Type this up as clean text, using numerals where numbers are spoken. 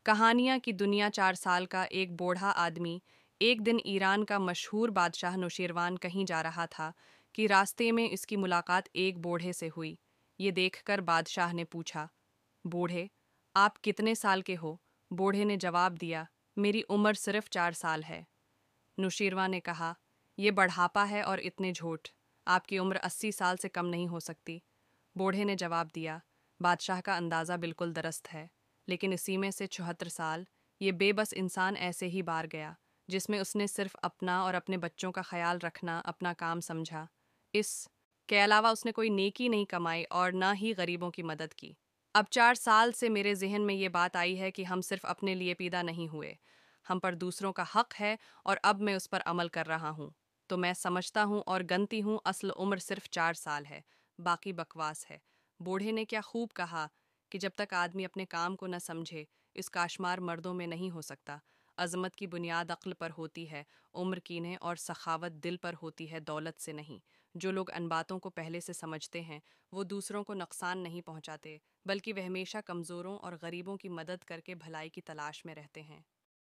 कहानियाँ की दुनिया 4 साल का एक बूढ़ा आदमी एक दिन ईरान का मशहूर बादशाह नौशीरवान कहीं जा रहा था कि रास्ते में इसकी मुलाकात एक बूढ़े से हुई। ये देखकर बादशाह ने पूछा, बूढ़े, आप कितने साल के हो? बूढ़े ने जवाब दिया, मेरी उम्र सिर्फ 4 साल है। नौशीरवान ने कहा, ये बढ़ापा है और इतने झूठ, आपकी उम्र 80 साल से कम नहीं हो सकती। बूढ़े ने जवाब दिया, बादशाह का अंदाज़ा बिल्कुल दुरुस्त है, लेकिन इसी में से 74 साल ये बेबस इंसान ऐसे ही बार गया, जिसमें उसने सिर्फ अपना और अपने बच्चों का ख्याल रखना अपना काम समझा। इस के अलावा उसने कोई नेकी नहीं कमाई और न ही गरीबों की मदद की। अब 4 साल से मेरे जहन में ये बात आई है कि हम सिर्फ अपने लिए पैदा नहीं हुए, हम पर दूसरों का हक है और अब मैं उस पर अमल कर रहा हूँ। तो मैं समझता हूँ और गनती हूँ असल उम्र सिर्फ 4 साल है, बाकी बकवास है। बूढ़े ने क्या खूब कहा कि जब तक आदमी अपने काम को न समझे, इस काशमार मर्दों में नहीं हो सकता। अज़मत की बुनियाद अक्ल पर होती है, उम्र कीने और सखावत दिल पर होती है, दौलत से नहीं। जो लोग अन बातों को पहले से समझते हैं, वो दूसरों को नुकसान नहीं पहुंचाते, बल्कि वे हमेशा कमज़ोरों और गरीबों की मदद करके भलाई की तलाश में रहते हैं।